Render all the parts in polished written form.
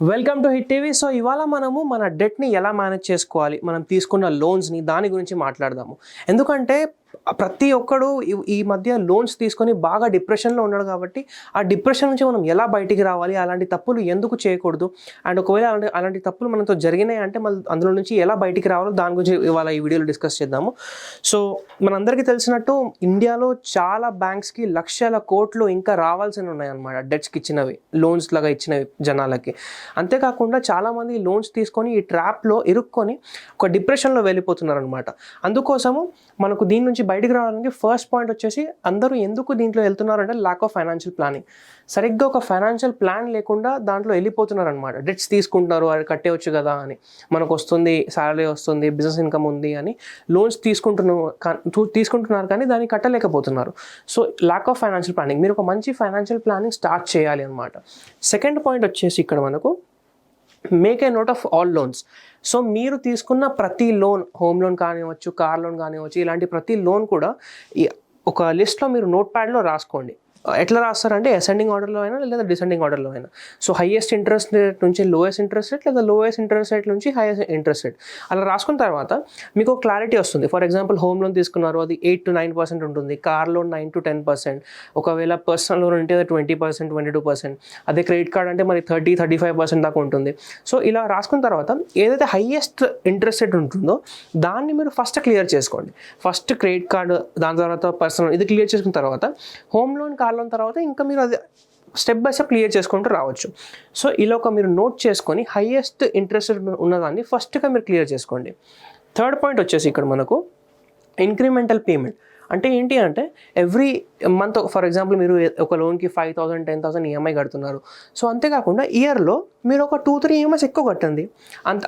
Welcome to hit TV. So ఇవాళ మనము మన డెట్ని ఎలా మేనేజ్ చేసుకోవాలి, మనం తీసుకున్న లోన్స్ని దాని గురించి మాట్లాడదాము. ఎందుకంటే ప్రతి ఒక్కడు ఈ మధ్య లోన్స్ తీసుకొని బాగా డిప్రెషన్లో ఉన్నాడు కాబట్టి ఆ డిప్రెషన్ నుంచి మనం ఎలా బయటికి రావాలి, అలాంటి తప్పులు ఎందుకు చేయకూడదు, అండ్ ఒకవేళ అలాంటి తప్పులు మనతో జరిగినాయి అంటే మళ్ళీ అందులో నుంచి ఎలా బయటికి రావాలో దాని గురించి ఇవాళ ఈ వీడియోలో డిస్కస్ చేద్దాము. సో మనందరికీ తెలిసినట్టు ఇండియాలో చాలా బ్యాంక్స్కి లక్షల కోట్లు ఇంకా రావాల్సినవి ఉన్నాయన్నమాట, డెట్స్కి ఇచ్చినవి, లోన్స్ లాగా ఇచ్చినవి జనాలకి. అంతేకాకుండా చాలామంది లోన్స్ తీసుకొని ఈ ట్రాప్లో ఇరుక్కొని ఒక డిప్రెషన్లో వెళ్ళిపోతున్నారు అనమాట. అందుకోసము మనకు దీని నుంచి బయటికి రావడానికి ఫస్ట్ పాయింట్ వచ్చేసి, అందరూ ఎందుకు దీంట్లో వెళ్తున్నారు అంటే ల్యాక్ ఆఫ్ ఫైనాన్షియల్ ప్లానింగ్. సరిగ్గా ఒక ఫైనాన్షియల్ ప్లాన్ లేకుండా దాంట్లో వెళ్ళిపోతున్నారు అనమాట. డెట్స్ తీసుకుంటున్నారు, అది కట్టేయచ్చు కదా అని, మనకు వస్తుంది శాలరీ వస్తుంది, బిజినెస్ ఇన్కమ్ ఉంది అని లోన్స్ తీసుకుంటున్నారు కానీ దాన్ని కట్టలేకపోతున్నారు. So lack of financial planning. మీరు ఒక మంచి ఫైనాన్షియల్ ప్లానింగ్ స్టార్ట్ చేయాలి అనమాట. సెకండ్ పాయింట్ వచ్చేసి ఇక్కడ మనకు make a note of all loans. So మీరు తీసుకున్న ప్రతి లోన్, హోమ్ లోన్ కానివ్వచ్చు, కార్ లోన్ కానివ్వచ్చు, ఇలాంటి ప్రతి లోన్ కూడా ఒక లిస్ట్లో మీరు నోట్ ప్యాడ్లో రాసుకోండి. ఎట్లా రాస్తారంటే అసెండింగ్ ఆర్డర్లో అయినా లేదా డిసెండింగ్ ఆర్డర్లో అయినా. సో హైయెస్ట్ ఇంట్రెస్ట్ రేట్ నుంచి లోయెస్ట్ ఇంట్రెస్ట్ రేట్, లేదా లోయెస్ట్ ఇంట్రెస్ట్ రేట్ నుంచి హైయెస్ట్ ఇంట్రెస్ట్ రేట్, అలా రాసుకున్న తర్వాత మీకు ఒక క్లారిటీ వస్తుంది. ఫర్ ఎగ్జాంపుల్ హోమ్ లోన్ తీసుకున్నారు, అది 8 to 9% ఉంటుంది. Car loan 9 to 10%. ఒకవేళ పర్సనల్ లోన్ అంటే 20%, 22%. అదే క్రెడిట్ కార్డ్ అంటే మరి 30-35% దాకా ఉంటుంది. సో ఇలా రాసుకున్న తర్వాత ఏదైతే హైయెస్ట్ ఇంట్రెస్ట్ రేట్ ఉంటుందో దాన్ని మీరు ఫస్ట్ క్లియర్ చేసుకోండి. ఫస్ట్ క్రెడిట్ కార్డు, దాని తర్వాత పర్సనల్, ఇది క్లియర్ చేసుకున్న తర్వాత హోమ్ లోన్, కార్ లోన్ తర్వాత ఇంకా మీరు అది స్టెప్ బై స్టెప్ క్లియర్ చేసుకుంటూ రావచ్చు. సో ఇలా ఒక మీరు నోట్ చేసుకొని హైయెస్ట్ ఇంట్రెస్ట్ ఉన్నదాన్ని ఫస్ట్గా మీరు క్లియర్ చేసుకోండి. థర్డ్ పాయింట్ వచ్చేసి ఇక్కడ మనకు ఇంక్రిమెంటల్ పేమెంట్. అంటే ఏంటి అంటే ఎవ్రీ మంత్, ఫర్ ఎగ్జాంపుల్ మీరు ఒక లోన్కి 5,000, 10,000 ఈఎంఐ కడుతున్నారు. సో అంతేకాకుండా ఇయర్లో మీరు ఒక 2-3 ఈఎంఐస్ ఎక్కువ కట్టండి.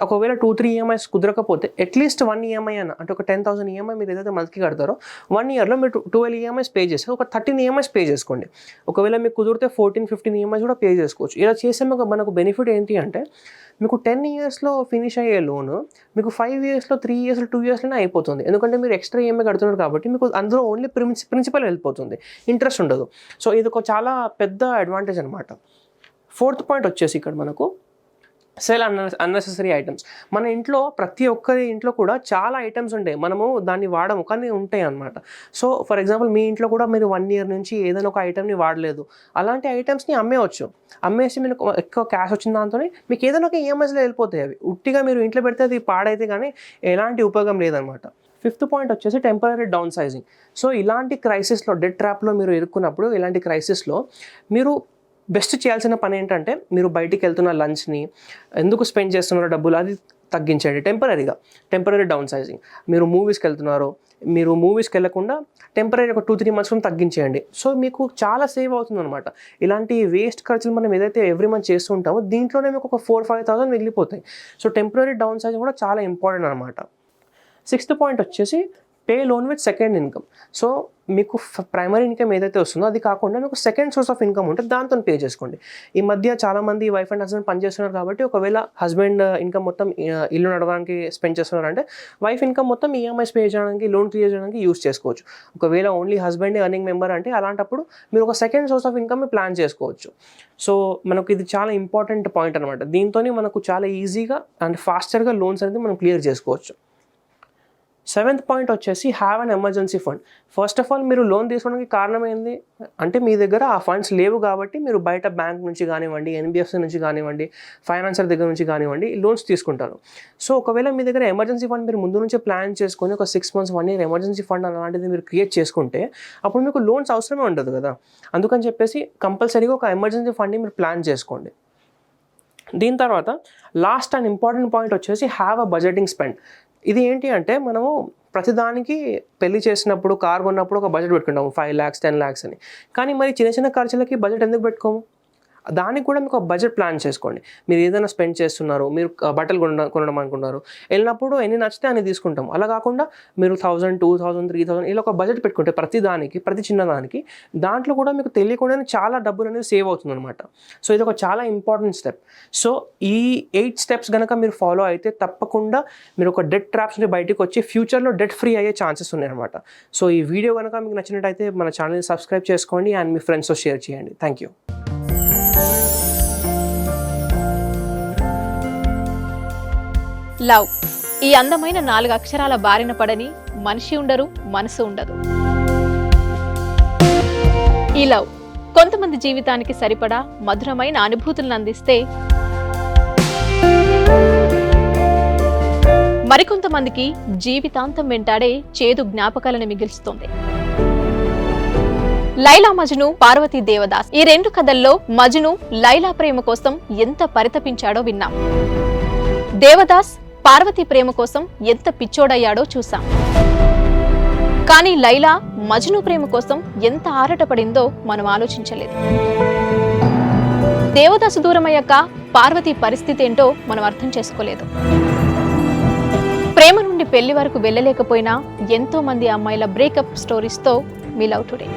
ఒకవేళ 2-3 ఈఎంఐస్ కుదరకపోతే అట్లీస్ట్ 1 ఈఎంఐ అన్న, అంటే ఒక 10,000 ఈఎంఐ మీరు ఏదైతే మంత్కి కడతారో 1 ఇయర్లో మీరు 12 ఈఎంఐస్ పే చేస్తే ఒక 13 ఈఎంఐస్ పే చేసుకోండి. ఒకవేళ మీకు కుదిరితే 14-15 ఈఎంఐస్ కూడా పే చేసుకోవచ్చు. ఇలా చేసే మనకు బెనిఫిట్ ఏంటి అంటే మీకు 10 ఇయర్స్లో ఫినిష్ అయ్యే లోను మీకు 5 ఇయర్స్లో, 3 ఇయర్స్లో, 2 ఇయర్స్లోనే అయిపోతుంది. ఎందుకంటే మీరు ఎక్స్ట్రా ఈఎంఐ కడుతున్నారు కాబట్టి మీకు అందులో ఓన్లీ ప్రిన్సిపల్ వెళ్ళిపోతుంది, ఇంట్రెస్ట్ ఉండదు. సో ఇది ఒక చాలా పెద్ద అడ్వాంటేజ్ అనమాట. ఫోర్త్ పాయింట్ వచ్చేసి ఇక్కడ మనకు సెల్ అన్నెసెసరీ ఐటమ్స్. మన ఇంట్లో ప్రతి ఒక్కరి ఇంట్లో కూడా చాలా ఐటమ్స్ ఉంటాయి, మనము దాన్ని వాడము కానీ ఉంటాయి అన్నమాట. సో ఫర్ ఎగ్జాంపుల్ మీ ఇంట్లో కూడా మీరు 1 ఇయర్ నుంచి ఏదైనా ఒక ఐటమ్ని వాడలేదు, అలాంటి ఐటమ్స్ని అమ్మేయచ్చు. అమ్మేసి మీకు ఎక్కువ క్యాష్ వచ్చిన దాంతో మీకు ఏదైనా ఒక ఈఎంఐస్లో వెళ్ళిపోతాయి. అవి ఉట్టిగా మీరు ఇంట్లో పెడితే అది పాడైతే కానీ ఎలాంటి ఉపయోగం లేదనమాట. ఫిఫ్త్ పాయింట్ వచ్చేసి టెంపరరీ డౌన్ సైజింగ్. సో ఇలాంటి క్రైసిస్లో, డెట్ ట్రాప్లో మీరు ఇరుక్కున్నప్పుడు, ఇలాంటి క్రైసిస్లో మీరు బెస్ట్ చేయాల్సిన పని ఏంటంటే మీరు బయటికి వెళ్తున్న లంచ్ని, ఎందుకు స్పెండ్ చేస్తున్నారో డబ్బులు, అది తగ్గించండి టెంపరరీ డౌన్ సైజింగ్. మీరు మూవీస్కి వెళ్తున్నారో, మీరు మూవీస్కి వెళ్ళకుండా టెంపరరీ ఒక 2-3 months తగ్గించేయండి. సో మీకు చాలా సేవ్ అవుతుంది అనమాట. ఇలాంటి వేస్ట్ ఖర్చులు మనం ఏదైతే ఎవ్రీ మంత్ చేస్తూ ఉంటామో దీంట్లోనే మీకు ఒక 4-5,000 మిగిలిపోతాయి. సో టెంపరరీ డౌన్ సైజింగ్ కూడా చాలా ఇంపార్టెంట్ అనమాట. సిక్స్త్ పాయింట్ వచ్చేసి pay loan with second income. So మీకు ప్రైమరీ ఇన్కమ్ ఏదైతే వస్తుందో అది కాకుండా మీకు సెకండ్ సోర్స్ ఆఫ్ ఇన్కమ్ ఉంటే దాంతో పే చేసుకోండి. ఈ మధ్య చాలామంది వైఫ్ అండ్ హస్బెండ్ పనిచేస్తున్నారు కాబట్టి ఒకవేళ హస్బెండ్ ఇన్కమ్ మొత్తం ఇల్లు నడవడానికి స్పెండ్ చేస్తున్నారంటే వైఫ్ ఇన్కమ్ మొత్తం ఈఎంఐస్ పే చేయడానికి, లోన్ క్లియర్ చేయడానికి యూస్ చేసుకోవచ్చు. ఒకవేళ ఓన్లీ హస్బెండ్ ఎర్నింగ్ మెంబర్ అంటే అలాంటప్పుడు మీరు ఒక second source of income plan చేసుకోవచ్చు. సో మనకు ఇది చాలా ఇంపార్టెంట్ పాయింట్ అనమాట. దీంతో మనకు చాలా ఈజీగా అండ్ ఫాస్టర్గా లోన్స్ అనేది మనం క్లియర్ చేసుకోవచ్చు. సెవెంత్ పాయింట్ వచ్చేసి have an emergency fund. First of all మీరు లోన్ తీసుకోవడానికి కారణం ఏంది అంటే మీ దగ్గర ఆ ఫండ్స్ లేవు కాబట్టి మీరు బయట బ్యాంక్ నుంచి కానివ్వండి, ఎన్బిఎఫ్సి నుంచి కానివ్వండి, ఫైనాన్సర్ దగ్గర నుంచి కానివ్వండి లోన్స్ తీసుకుంటారు. సో ఒకవేళ మీ దగ్గర ఎమర్జెన్సీ ఫండ్ మీరు ముందు నుంచే ప్లాన్ చేసుకొని ఒక 6 months, 1 year ఎమర్జెన్సీ ఫండ్ అలాంటిది మీరు క్రియేట్ చేసుకుంటే అప్పుడు మీకు లోన్స్ అవసరమే ఉండదు కదా. అందుకని చెప్పేసి కంపల్సరీగా ఒక ఎమర్జెన్సీ ఫండ్ని మీరు ప్లాన్ చేసుకోండి. దీని తర్వాత లాస్ట్ అండ్ ఇంపార్టెంట్ పాయింట్ వచ్చేసి హ్యావ్ అ బడ్జెటింగ్ స్పెండ్. ఇది ఏంటి అంటే మనము ప్రతిదానికి పెళ్లి చేసినప్పుడు, కార్ కొన్నప్పుడు ఒక బడ్జెట్ పెట్టుకుంటాము 5 lakhs, 10 lakhs అని. కానీ మరి చిన్న చిన్న ఖర్చులకి బడ్జెట్ ఎందుకు పెట్టుకోము? దానికి కూడా మీకు ఒక బడ్జెట్ ప్లాన్ చేసుకోండి. మీరు ఏదైనా స్పెండ్ చేస్తున్నారు, మీరు బట్టలు కొనడం అనుకున్నారు, వెళ్ళినప్పుడు ఎన్ని నచ్చితే అన్ని తీసుకుంటాం. అలా కాకుండా మీరు 1,000, 2,000, 3,000 ఇలా ఒక బడ్జెట్ పెట్టుకుంటే ప్రతి చిన్నదానికి దాంట్లో కూడా మీకు తెలియకుండానే చాలా డబ్బులు అనేది సేవ్ అవుతుంది అనమాట. సో ఇది ఒక చాలా ఇంపార్టెంట్ స్టెప్. సో ఈ 8 steps కనుక మీరు ఫాలో అయితే తప్పకుండా మీరు ఒక డెట్ ట్రాప్స్ నుంచి బయటకు వచ్చి ఫ్యూచర్లో డెట్ ఫ్రీ అయ్యే ఛాన్సెస్ ఉన్నాయన్నమాట. సో ఈ వీడియో కనుక మీకు నచ్చినట్టయితే మన ఛానల్ని సబ్స్క్రైబ్ చేసుకోండి అండ్ మీ ఫ్రెండ్స్తో షేర్ చేయండి. Thank you. లవ్. ఈ అందమైన 4 అక్షరాల బారిన పడని మనిషి ఉండరు, మనసు ఉండదు. ఈ లవ్ కొంతమంది జీవితానికి సరిపడా మధురమైన అనుభూతులను అందిస్తే, మరికొంతమందికి జీవితాంతం వెంటాడే చేదు జ్ఞాపకాలను మిగిల్స్తుంది. లైలా మజ్ను, పార్వతీ దేవదాస్ ఈ 2 కథల్లో మజ్ను లైలా ప్రేమ కోసం ఎంత పరితపించాడో విన్నాం. దేవదాస్ పార్వతి ప్రేమ కోసం ఎంత పిచ్చోడయ్యాడో చూసాం. కానీ లైలా మజ్ను ప్రేమ కోసం ఎంత ఆరాటపడిందో మనం ఆలోచించలేదు. దేవదాసు దూరమయ్యాక పార్వతి పరిస్థితి ఏంటో మనం అర్థం చేసుకోలేదు. ప్రేమ నుండి పెళ్లి వరకు వెళ్ళలేకపోయినా ఎంతో మంది అమ్మాయిల బ్రేకప్ స్టోరీస్తో మీ లవ్ టుడే.